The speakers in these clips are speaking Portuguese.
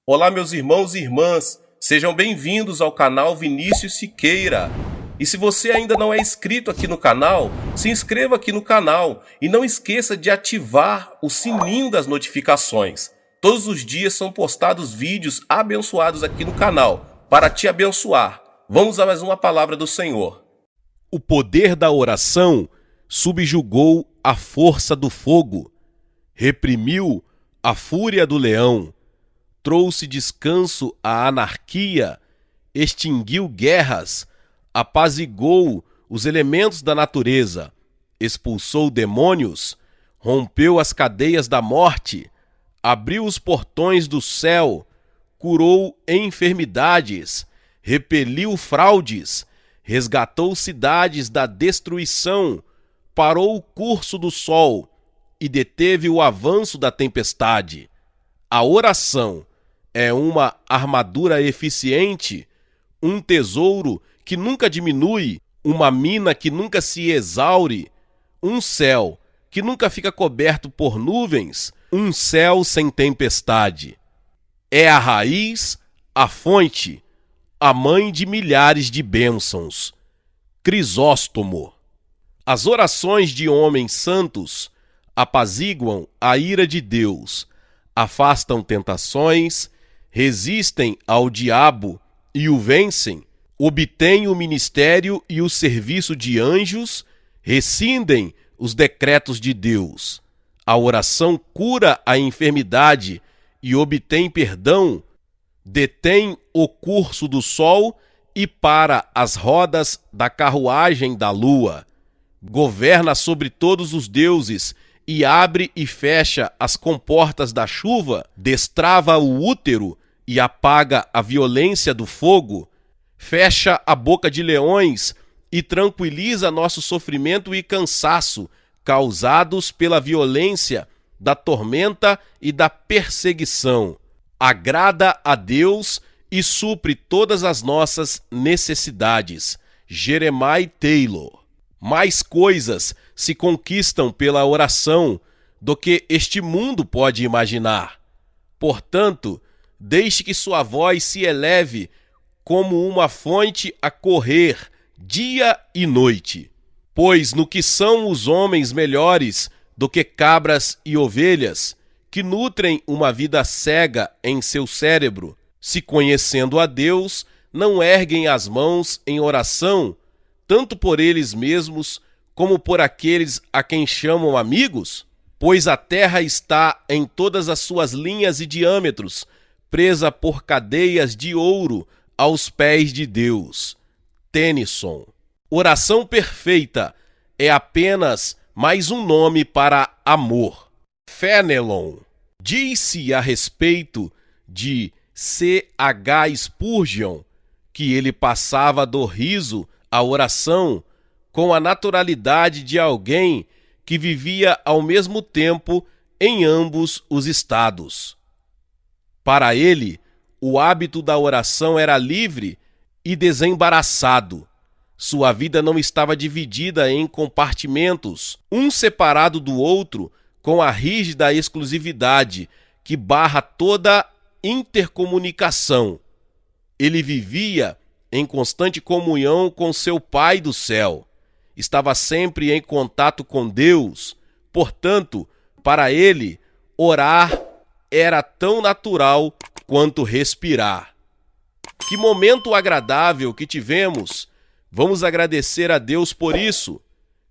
Olá, meus irmãos e irmãs, sejam bem-vindos ao canal Vinícius Siqueira. E se você ainda não é inscrito aqui no canal, se inscreva aqui no canal e não esqueça de ativar o sininho das notificações. Todos os dias são postados vídeos abençoados aqui no canal para te abençoar. Vamos a mais uma palavra do Senhor. O poder da oração subjugou a força do fogo, reprimiu a fúria do leão, trouxe descanso à anarquia, extinguiu guerras, apaziguou os elementos da natureza, expulsou demônios, rompeu as cadeias da morte, abriu os portões do céu, curou enfermidades, repeliu fraudes, resgatou cidades da destruição, parou o curso do sol e deteve o avanço da tempestade. A oração é uma armadura eficiente, um tesouro que nunca diminui, uma mina que nunca se exaure, um céu que nunca fica coberto por nuvens, um céu sem tempestade. É a raiz, a fonte, a mãe de milhares de bênçãos. Crisóstomo. As orações de homens santos apaziguam a ira de Deus, afastam tentações, resistem ao diabo e o vencem, obtêm o ministério e o serviço de anjos, rescindem os decretos de Deus. A oração cura a enfermidade e obtém perdão, detém o curso do sol e para as rodas da carruagem da lua, governa sobre todos os deuses e abre e fecha as comportas da chuva, destrava o útero e apaga a violência do fogo, fecha a boca de leões e tranquiliza nosso sofrimento e cansaço causados pela violência da tormenta e da perseguição. Agrada a Deus e supre todas as nossas necessidades. Jeremiah Taylor. Mais coisas se conquistam pela oração do que este mundo pode imaginar. Portanto, deixe que sua voz se eleve como uma fonte a correr dia e noite. Pois no que são os homens melhores do que cabras e ovelhas, que nutrem uma vida cega em seu cérebro, se conhecendo a Deus, não erguem as mãos em oração, tanto por eles mesmos, como por aqueles a quem chamam amigos? Pois a terra está em todas as suas linhas e diâmetros, presa por cadeias de ouro aos pés de Deus. Tennyson. Oração perfeita é apenas mais um nome para amor. Fenelon. Diz-se a respeito de C.H. Spurgeon que ele passava do riso à oração com a naturalidade de alguém que vivia ao mesmo tempo em ambos os estados. Para ele, o hábito da oração era livre e desembaraçado. Sua vida não estava dividida em compartimentos, um separado do outro, com a rígida exclusividade que barra toda intercomunicação. Ele vivia em constante comunhão com seu Pai do céu. Estava sempre em contato com Deus. Portanto, para ele, orar era tão natural quanto respirar. Que momento agradável que tivemos! Vamos agradecer a Deus por isso,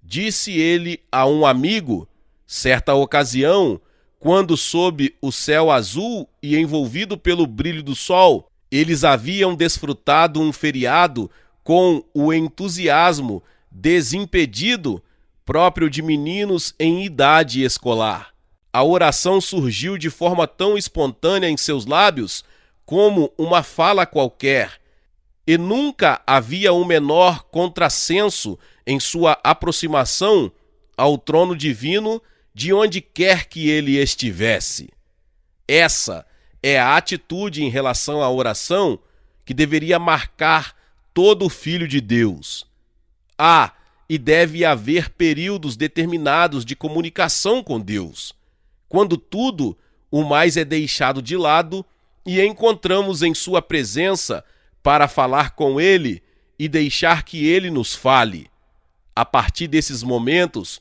disse ele a um amigo, certa ocasião, quando sob o céu azul e envolvido pelo brilho do sol, eles haviam desfrutado um feriado com o entusiasmo desimpedido próprio de meninos em idade escolar. A oração surgiu de forma tão espontânea em seus lábios como uma fala qualquer, e nunca havia um menor contrassenso em sua aproximação ao trono divino de onde quer que ele estivesse. Essa é a atitude em relação à oração que deveria marcar todo filho de Deus. Há e deve haver períodos determinados de comunicação com Deus, quando tudo o mais é deixado de lado e encontramos em sua presença para falar com ele e deixar que ele nos fale. A partir desses momentos,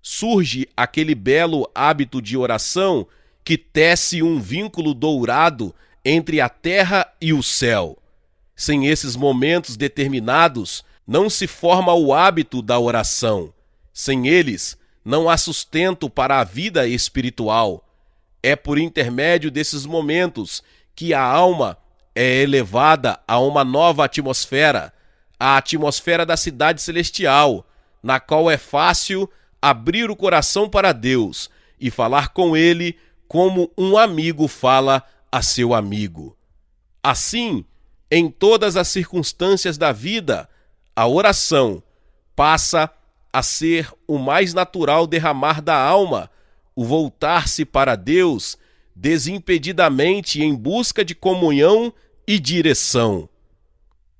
surge aquele belo hábito de oração que tece um vínculo dourado entre a terra e o céu. Sem esses momentos determinados, não se forma o hábito da oração. Sem eles, não há sustento para a vida espiritual. É por intermédio desses momentos que a alma é elevada a uma nova atmosfera, a atmosfera da cidade celestial, na qual é fácil abrir o coração para Deus e falar com Ele como um amigo fala a seu amigo. Assim, em todas as circunstâncias da vida, a oração passa a ser o mais natural derramar da alma, o voltar-se para Deus desimpedidamente em busca de comunhão e direção.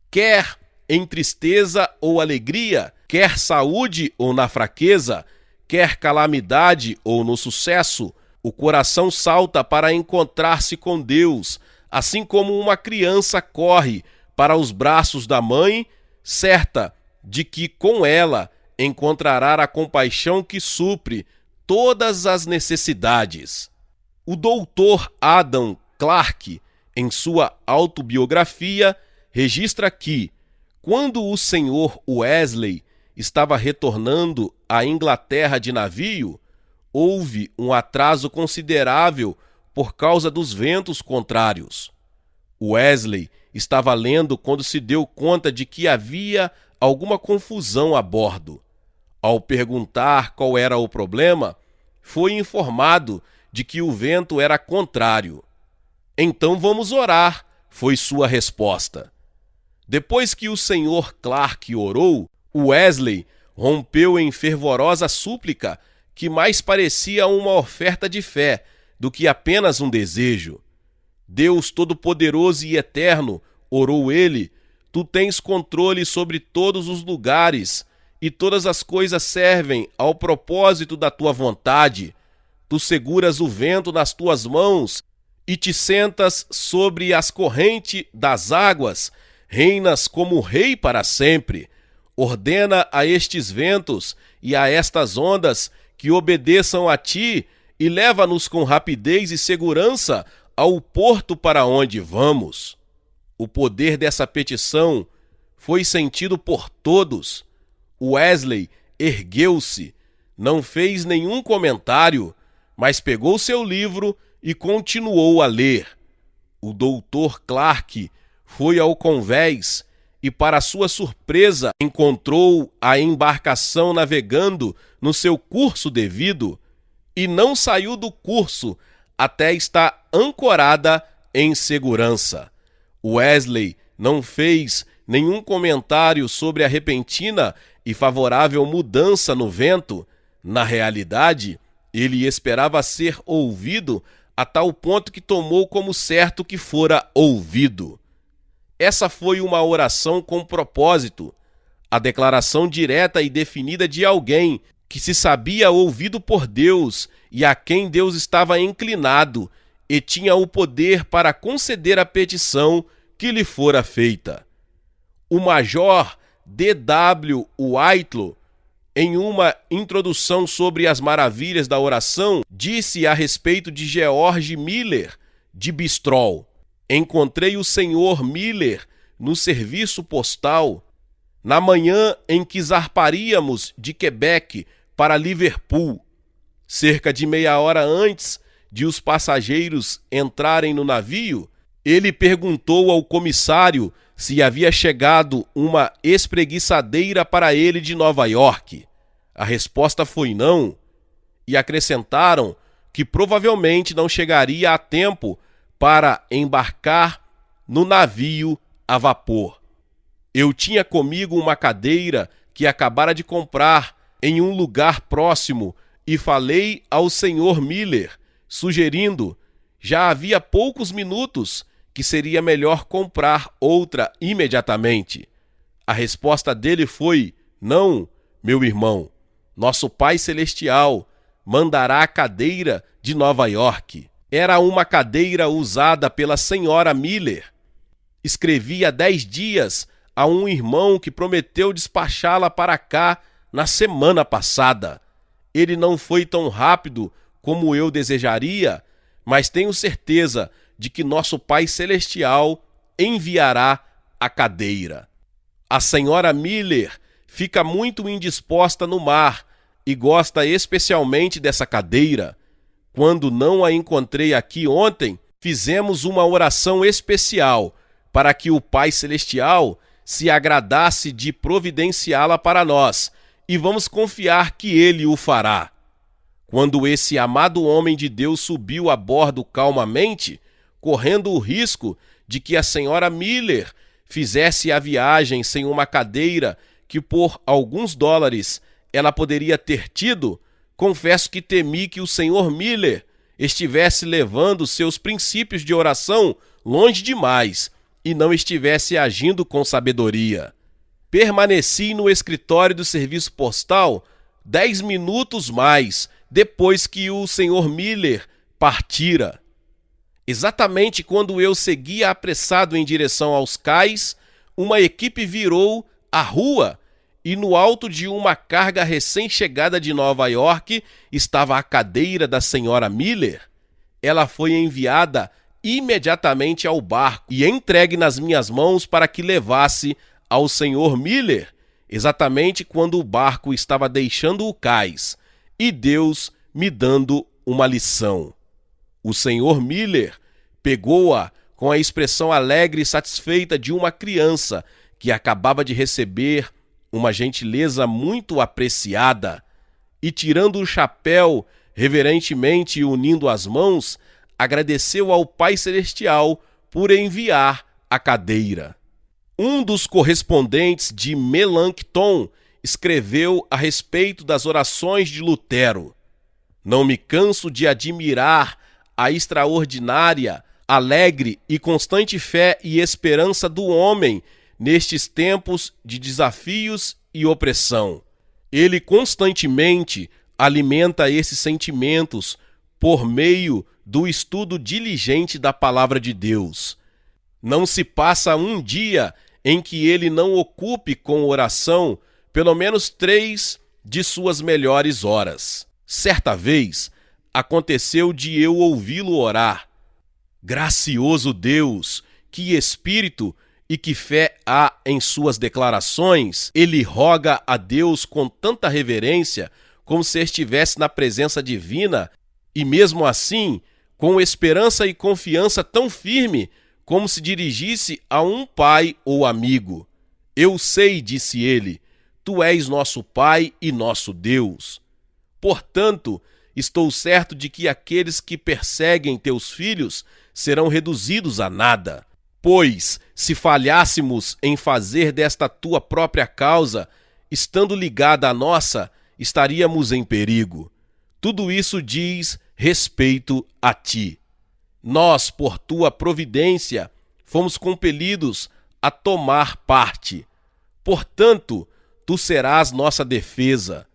Quer em tristeza ou alegria, quer saúde ou na fraqueza, quer calamidade ou no sucesso, o coração salta para encontrar-se com Deus, assim como uma criança corre para os braços da mãe, certa de que com ela encontrará a compaixão que supre todas as necessidades. O doutor Adam Clarke, em sua autobiografia, registra que, quando o senhor Wesley estava retornando à Inglaterra de navio, houve um atraso considerável por causa dos ventos contrários. Wesley estava lendo quando se deu conta de que havia alguma confusão a bordo. Ao perguntar qual era o problema, foi informado de que o vento era contrário. "Então vamos orar", foi sua resposta. Depois que o senhor Clarke orou, Wesley rompeu em fervorosa súplica que mais parecia uma oferta de fé do que apenas um desejo. "Deus Todo-Poderoso e Eterno", orou ele, "tu tens controle sobre todos os lugares e todas as coisas servem ao propósito da tua vontade. Tu seguras o vento nas tuas mãos e te sentas sobre as correntes das águas, reinas como rei para sempre. Ordena a estes ventos e a estas ondas que obedeçam a ti e leva-nos com rapidez e segurança ao porto para onde vamos." O poder dessa petição foi sentido por todos. Wesley ergueu-se, não fez nenhum comentário, mas pegou seu livro e continuou a ler. O doutor Clarke foi ao convés e, para sua surpresa, encontrou a embarcação navegando no seu curso devido e não saiu do curso até estar ancorada em segurança. Wesley não fez nenhum comentário sobre a repentina e favorável mudança no vento. Na realidade, ele esperava ser ouvido a tal ponto que tomou como certo que fora ouvido. Essa foi uma oração com propósito, a declaração direta e definida de alguém que se sabia ouvido por Deus e a quem Deus estava inclinado e tinha o poder para conceder a petição que lhe fora feita. O major D.W. Whitelaw, em uma introdução sobre as maravilhas da oração, disse a respeito de George Miller de Bristol: "Encontrei o Sr. Miller no serviço postal na manhã em que zarparíamos de Quebec para Liverpool. Cerca de meia hora antes de os passageiros entrarem no navio, ele perguntou ao comissário se havia chegado uma espreguiçadeira para ele de Nova York. A resposta foi não, e acrescentaram que provavelmente não chegaria a tempo para embarcar no navio a vapor. Eu tinha comigo uma cadeira que acabara de comprar em um lugar próximo e falei ao Sr. Miller, sugerindo, já havia poucos minutos, que seria melhor comprar outra imediatamente. A resposta dele foi: não, meu irmão, nosso Pai Celestial mandará a cadeira de Nova York. Era uma cadeira usada pela senhora Miller. Escrevi há 10 dias a um irmão que prometeu despachá-la para cá na semana passada. Ele não foi tão rápido como eu desejaria, mas tenho certeza de que nosso Pai Celestial enviará a cadeira. A senhora Miller fica muito indisposta no mar e gosta especialmente dessa cadeira. Quando não a encontrei aqui ontem, fizemos uma oração especial para que o Pai Celestial se agradasse de providenciá-la para nós, e vamos confiar que Ele o fará. Quando esse amado homem de Deus subiu a bordo calmamente, correndo o risco de que a senhora Miller fizesse a viagem sem uma cadeira que por alguns dólares ela poderia ter tido, confesso que temi que o senhor Miller estivesse levando seus princípios de oração longe demais e não estivesse agindo com sabedoria. Permaneci no escritório do serviço postal 10 minutos mais depois que o senhor Miller partira. Exatamente quando eu seguia apressado em direção aos cais, uma equipe virou a rua e no alto de uma carga recém-chegada de Nova York estava a cadeira da senhora Miller. Ela foi enviada imediatamente ao barco e entregue nas minhas mãos para que levasse ao senhor Miller, exatamente quando o barco estava deixando o cais, e Deus me dando uma lição. O senhor Miller pegou-a com a expressão alegre e satisfeita de uma criança que acabava de receber uma gentileza muito apreciada, e tirando o chapéu, reverentemente e unindo as mãos, agradeceu ao Pai Celestial por enviar a cadeira. Um dos correspondentes de Melanchthon escreveu a respeito das orações de Lutero. Não me canso de admirar a extraordinária, alegre e constante fé e esperança do homem nestes tempos de desafios e opressão. Ele constantemente alimenta esses sentimentos por meio do estudo diligente da Palavra de Deus. Não se passa um dia em que ele não ocupe com oração pelo menos 3 de suas melhores horas. Certa vez, aconteceu de eu ouvi-lo orar. Gracioso Deus, que espírito e que fé há em suas declarações! Ele roga a Deus com tanta reverência, como se estivesse na presença divina, e mesmo assim, com esperança e confiança tão firme, como se dirigisse a um pai ou amigo. Eu sei, disse ele, tu és nosso Pai e nosso Deus. Portanto, estou certo de que aqueles que perseguem teus filhos serão reduzidos a nada. Pois, se falhássemos em fazer desta tua própria causa, estando ligada à nossa, estaríamos em perigo. Tudo isso diz respeito a ti. Nós, por tua providência, fomos compelidos a tomar parte. Portanto, tu serás nossa defesa.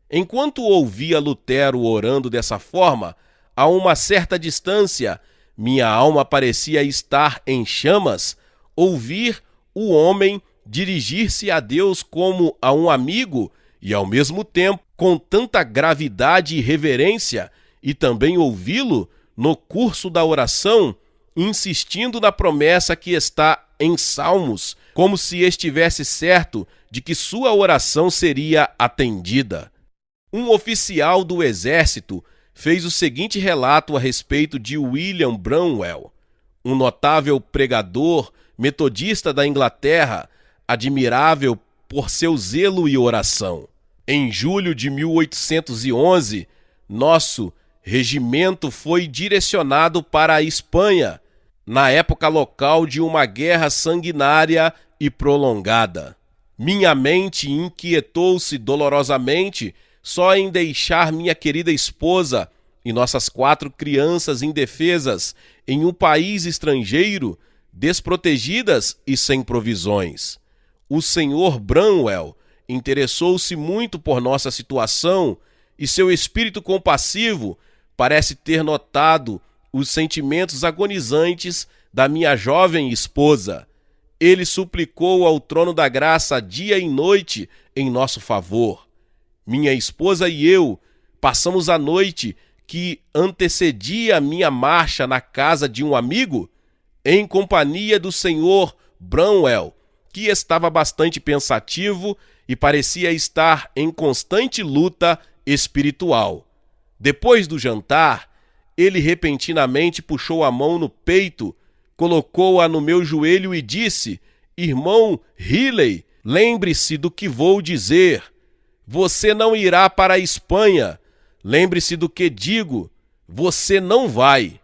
Enquanto ouvia Lutero orando dessa forma, a uma certa distância, minha alma parecia estar em chamas, ouvir o homem dirigir-se a Deus como a um amigo e, ao mesmo tempo, com tanta gravidade e reverência, e também ouvi-lo, no curso da oração, insistindo na promessa que está em Salmos, como se estivesse certo de que sua oração seria atendida. Um oficial do exército fez o seguinte relato a respeito de William Branwell, um notável pregador metodista da Inglaterra, admirável por seu zelo e oração. Em julho de 1811, nosso regimento foi direcionado para a Espanha, na época local de uma guerra sanguinária e prolongada. Minha mente inquietou-se dolorosamente só em deixar minha querida esposa e nossas 4 crianças indefesas em um país estrangeiro, desprotegidas e sem provisões. O senhor Branwell interessou-se muito por nossa situação e seu espírito compassivo parece ter notado os sentimentos agonizantes da minha jovem esposa. Ele suplicou ao trono da graça dia e noite em nosso favor. Minha esposa e eu passamos a noite que antecedia a minha marcha na casa de um amigo, em companhia do senhor Bramwell, que estava bastante pensativo e parecia estar em constante luta espiritual. Depois do jantar, ele repentinamente puxou a mão no peito, colocou-a no meu joelho e disse: Irmão Riley, lembre-se do que vou dizer. Você não irá para a Espanha. Lembre-se do que digo. Você não vai.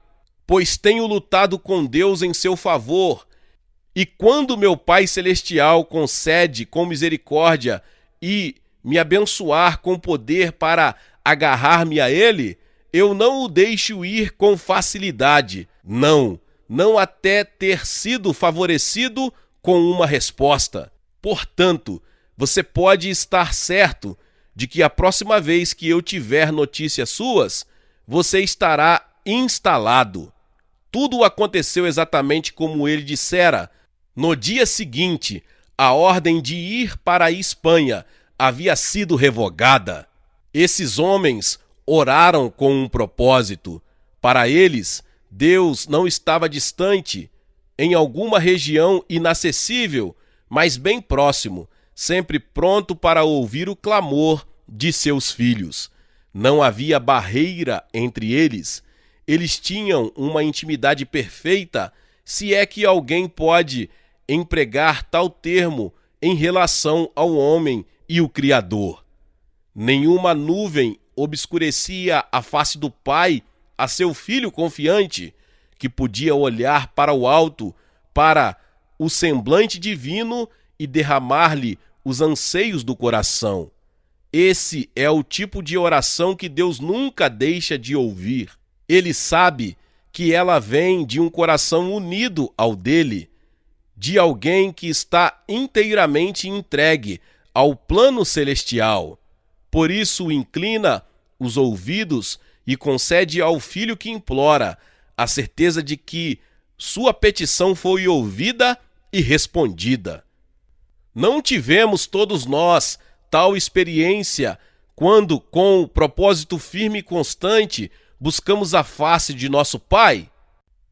Pois tenho lutado com Deus em seu favor. E quando meu Pai Celestial concede com misericórdia e me abençoar com poder para agarrar-me a Ele, eu não o deixo ir com facilidade. Não até ter sido favorecido com uma resposta. Portanto, você pode estar certo de que a próxima vez que eu tiver notícias suas, você estará instalado. Tudo aconteceu exatamente como ele dissera. No dia seguinte, a ordem de ir para a Espanha havia sido revogada. Esses homens oraram com um propósito. Para eles, Deus não estava distante, em alguma região inacessível, mas bem próximo, sempre pronto para ouvir o clamor de seus filhos. Não havia barreira entre eles. Eles tinham uma intimidade perfeita, se é que alguém pode empregar tal termo em relação ao homem e o Criador. Nenhuma nuvem obscurecia a face do Pai a seu filho confiante, que podia olhar para o alto, para o semblante divino e derramar-lhe os anseios do coração. Esse é o tipo de oração que Deus nunca deixa de ouvir. Ele sabe que ela vem de um coração unido ao dele, de alguém que está inteiramente entregue ao plano celestial. Por isso inclina os ouvidos e concede ao filho que implora a certeza de que sua petição foi ouvida e respondida. Não tivemos todos nós tal experiência quando, com o propósito firme e constante, buscamos a face de nosso Pai?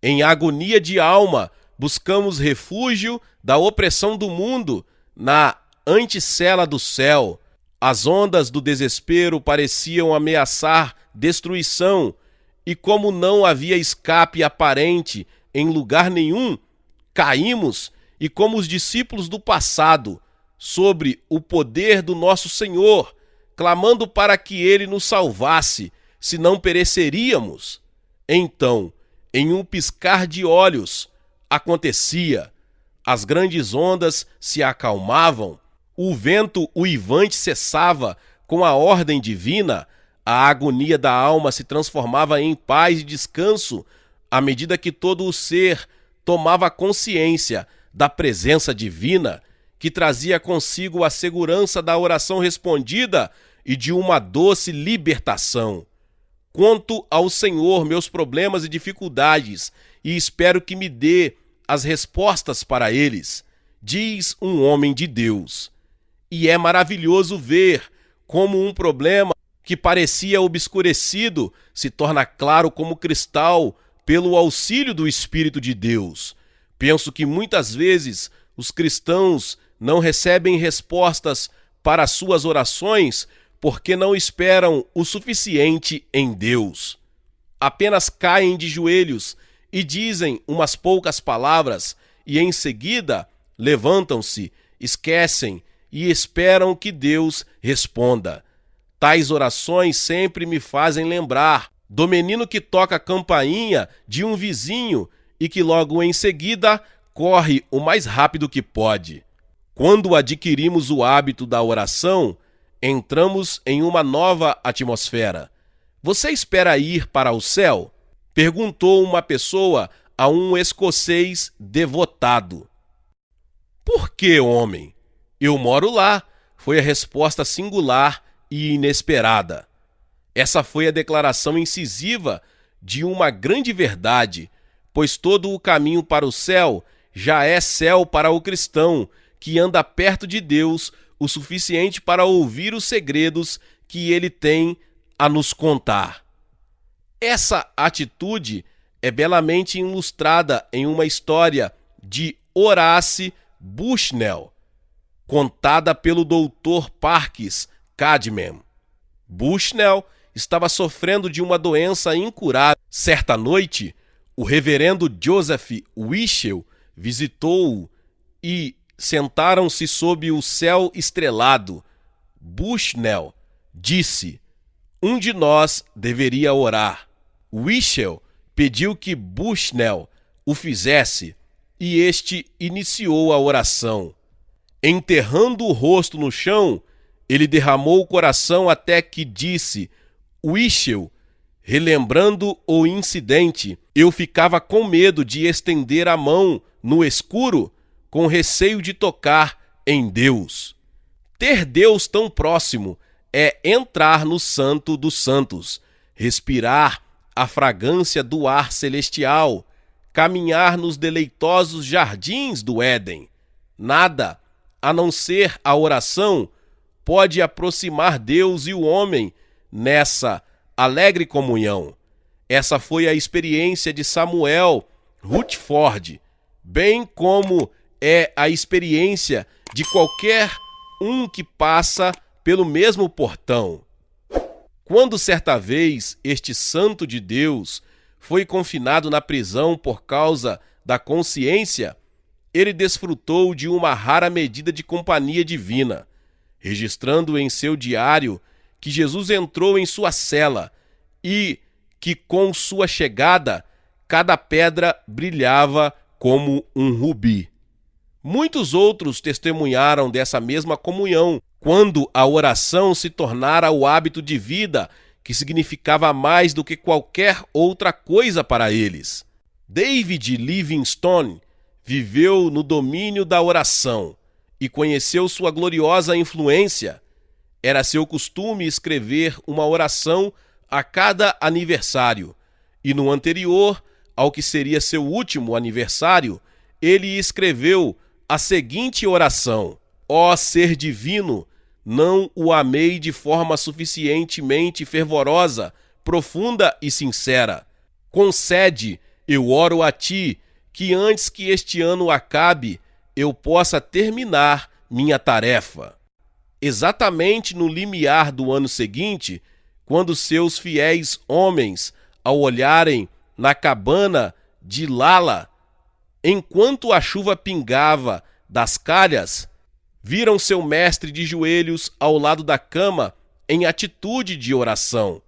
Em agonia de alma, buscamos refúgio da opressão do mundo na antecela do céu. As ondas do desespero pareciam ameaçar destruição, e como não havia escape aparente em lugar nenhum, caímos, e como os discípulos do passado, sobre o poder do nosso Senhor, clamando para que Ele nos salvasse, senão pereceríamos. Então, em um piscar de olhos, acontecia. As grandes ondas se acalmavam, o vento uivante cessava com a ordem divina, a agonia da alma se transformava em paz e descanso à medida que todo o ser tomava consciência da presença divina, que trazia consigo a segurança da oração respondida e de uma doce libertação. Conto ao Senhor meus problemas e dificuldades e espero que me dê as respostas para eles, diz um homem de Deus. E é maravilhoso ver como um problema que parecia obscurecido se torna claro como cristal pelo auxílio do Espírito de Deus. Penso que muitas vezes os cristãos não recebem respostas para suas orações porque não esperam o suficiente em Deus. Apenas caem de joelhos e dizem umas poucas palavras e em seguida levantam-se, esquecem e esperam que Deus responda. Tais orações sempre me fazem lembrar do menino que toca a campainha de um vizinho e que logo em seguida corre o mais rápido que pode. Quando adquirimos o hábito da oração, entramos em uma nova atmosfera. Você espera ir para o céu? Perguntou uma pessoa a um escocês devotado. Por que, homem? Eu moro lá, foi a resposta singular e inesperada. Essa foi a declaração incisiva de uma grande verdade, pois todo o caminho para o céu já é céu para o cristão que anda perto de Deus o suficiente para ouvir os segredos que ele tem a nos contar. Essa atitude é belamente ilustrada em uma história de Horace Bushnell, contada pelo Dr. Parkes Cadman. Bushnell estava sofrendo de uma doença incurável. Certa noite, o reverendo Joseph Wischel visitou-o e sentaram-se sob o céu estrelado. Bushnell disse: "Um de nós deveria orar." Wischel pediu que Bushnell o fizesse e este iniciou a oração. Enterrando o rosto no chão, ele derramou o coração até que disse: "Wischel, relembrando o incidente, eu ficava com medo de estender a mão no escuro, com receio de tocar em Deus." Ter Deus tão próximo é entrar no Santo dos Santos, respirar a fragrância do ar celestial, caminhar nos deleitosos jardins do Éden. Nada, a não ser a oração, pode aproximar Deus e o homem nessa alegre comunhão. Essa foi a experiência de Samuel Rutherford, bem como é a experiência de qualquer um que passa pelo mesmo portão. Quando certa vez este santo de Deus foi confinado na prisão por causa da consciência, ele desfrutou de uma rara medida de companhia divina, registrando em seu diário que Jesus entrou em sua cela e que com sua chegada cada pedra brilhava como um rubi. Muitos outros testemunharam dessa mesma comunhão, quando a oração se tornara o hábito de vida que significava mais do que qualquer outra coisa para eles. David Livingstone viveu no domínio da oração e conheceu sua gloriosa influência. Era seu costume escrever uma oração a cada aniversário, e no anterior ao que seria seu último aniversário, ele escreveu a seguinte oração: "Ó ser divino, não o amei de forma suficientemente fervorosa, profunda e sincera. Concede, eu oro a ti, que antes que este ano acabe, eu possa terminar minha tarefa." Exatamente no limiar do ano seguinte, quando seus fiéis homens, ao olharem na cabana de Lala, enquanto a chuva pingava das calhas, viram seu mestre de joelhos ao lado da cama em atitude de oração.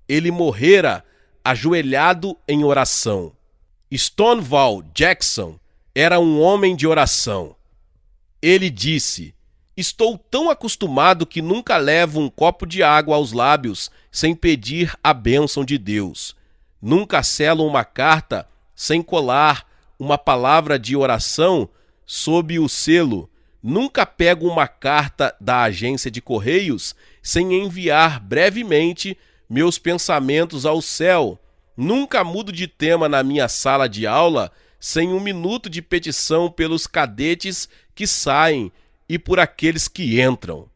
Ele morrera ajoelhado em oração. Stonewall Jackson era um homem de oração. Ele disse: "Estou tão acostumado que nunca levo um copo de água aos lábios sem pedir a bênção de Deus. Nunca selo uma carta sem colar uma palavra de oração sob o selo. Nunca pego uma carta da agência de correios sem enviar brevemente meus pensamentos ao céu. Nunca mudo de tema na minha sala de aula sem um minuto de petição pelos cadetes que saem e por aqueles que entram."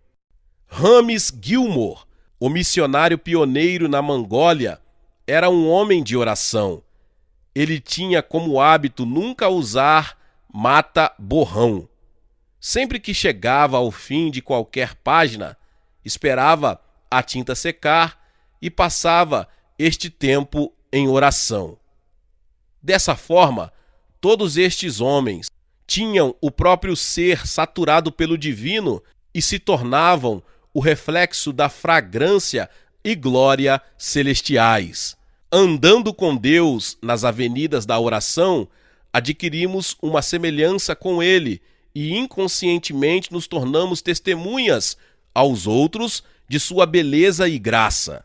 Rames Gilmore, o missionário pioneiro na Mongólia, era um homem de oração. Ele tinha como hábito nunca usar mata-borrão. Sempre que chegava ao fim de qualquer página, esperava a tinta secar e passava este tempo em oração. Dessa forma, todos estes homens tinham o próprio ser saturado pelo divino e se tornavam o reflexo da fragrância e glória celestiais. Andando com Deus nas avenidas da oração, adquirimos uma semelhança com Ele e inconscientemente nos tornamos testemunhas aos outros de sua beleza e graça.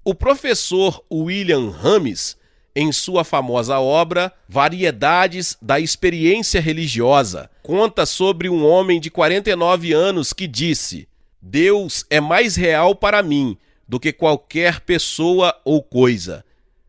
O professor William James, em sua famosa obra Variedades da Experiência Religiosa, conta sobre um homem de 49 anos que disse: "Deus é mais real para mim do que qualquer pessoa ou coisa.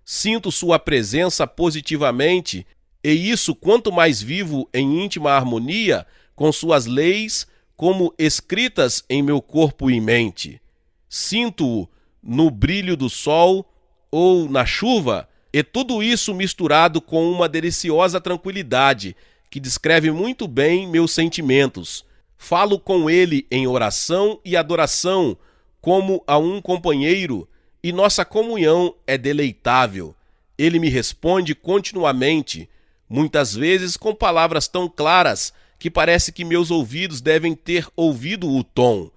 Sinto sua presença positivamente, e isso quanto mais vivo em íntima harmonia com suas leis, como escritas em meu corpo e mente. Sinto-o no brilho do sol ou na chuva, e tudo isso misturado com uma deliciosa tranquilidade que descreve muito bem meus sentimentos. Falo com ele em oração e adoração, como a um companheiro, e nossa comunhão é deleitável. Ele me responde continuamente, muitas vezes com palavras tão claras que parece que meus ouvidos devem ter ouvido o tom,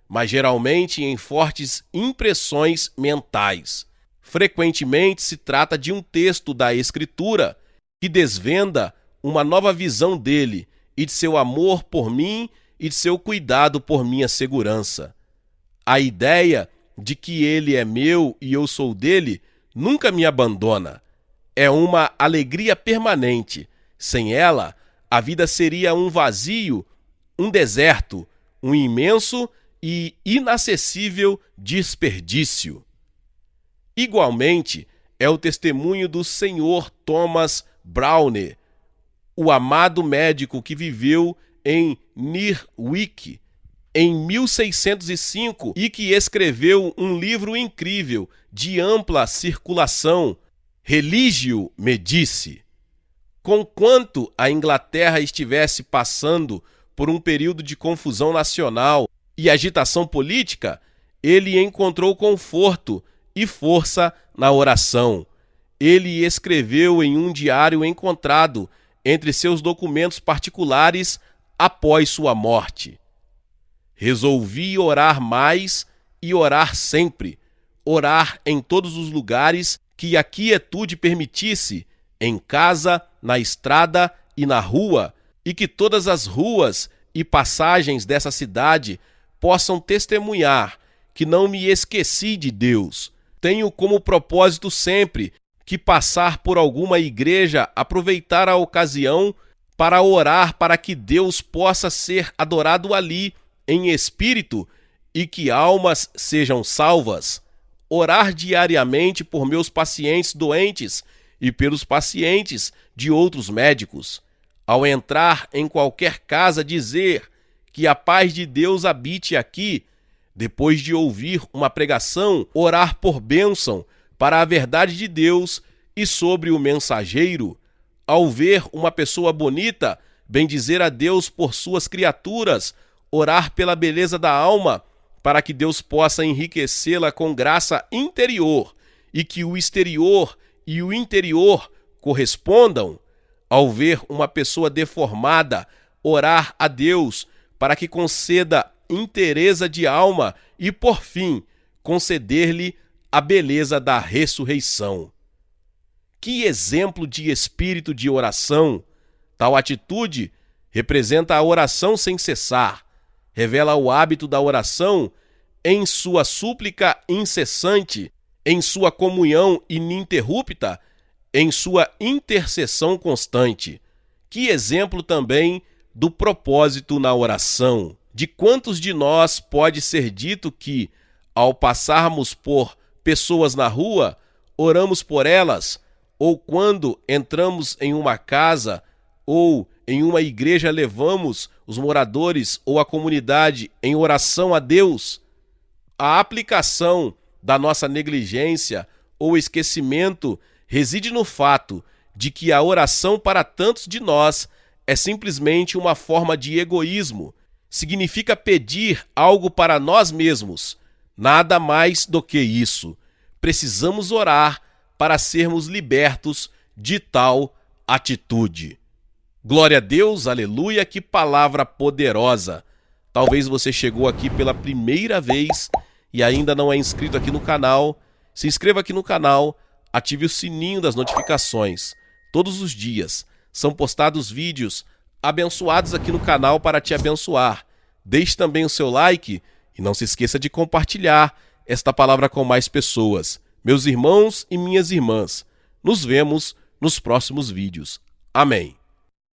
mas geralmente em fortes impressões mentais. Frequentemente se trata de um texto da Escritura que desvenda uma nova visão dele e de seu amor por mim e de seu cuidado por minha segurança. A ideia de que ele é meu e eu sou dele nunca me abandona. É uma alegria permanente. Sem ela, a vida seria um vazio, um deserto, um imenso e inacessível desperdício. Igualmente, é o testemunho do Sr. Thomas Browne, o amado médico que viveu em Neerwick em 1605 e que escreveu um livro incrível de ampla circulação, Religio Medici. Conquanto a Inglaterra estivesse passando por um período de confusão nacional e agitação política, ele encontrou conforto e força na oração. Ele escreveu em um diário encontrado entre seus documentos particulares após sua morte: resolvi orar mais e orar sempre, orar em todos os lugares que a quietude permitisse, em casa, na estrada e na rua, e que todas as ruas e passagens dessa cidade possam testemunhar que não me esqueci de Deus. Tenho como propósito sempre que passar por alguma igreja, aproveitar a ocasião para orar para que Deus possa ser adorado ali, em espírito, e que almas sejam salvas. Orar diariamente por meus pacientes doentes e pelos pacientes de outros médicos. Ao entrar em qualquer casa, dizer que a paz de Deus habite aqui. Depois de ouvir uma pregação, orar por bênção para a verdade de Deus e sobre o mensageiro. Ao ver uma pessoa bonita, bendizer a Deus por suas criaturas, orar pela beleza da alma, para que Deus possa enriquecê-la com graça interior e que o exterior e o interior correspondam. Ao ver uma pessoa deformada, orar a Deus para que conceda inteireza de alma e, por fim, conceder-lhe a beleza da ressurreição. Que exemplo de espírito de oração! Tal atitude representa a oração sem cessar, revela o hábito da oração em sua súplica incessante, em sua comunhão ininterrupta, em sua intercessão constante. Que exemplo também do propósito na oração! De quantos de nós pode ser dito que, ao passarmos por pessoas na rua, oramos por elas, ou quando entramos em uma casa ou em uma igreja levamos os moradores ou a comunidade em oração a Deus? A aplicação da nossa negligência ou esquecimento reside no fato de que a oração para tantos de nós é simplesmente uma forma de egoísmo. Significa pedir algo para nós mesmos. Nada mais do que isso. Precisamos orar para sermos libertos de tal atitude. Glória a Deus, aleluia, que palavra poderosa. Talvez você chegou aqui pela primeira vez e ainda não é inscrito aqui no canal. Se inscreva aqui no canal, ative o sininho das notificações. Todos os dias são postados vídeos abençoados aqui no canal para te abençoar. Deixe também o seu like e não se esqueça de compartilhar esta palavra com mais pessoas. Meus irmãos e minhas irmãs, nos vemos nos próximos vídeos. Amém.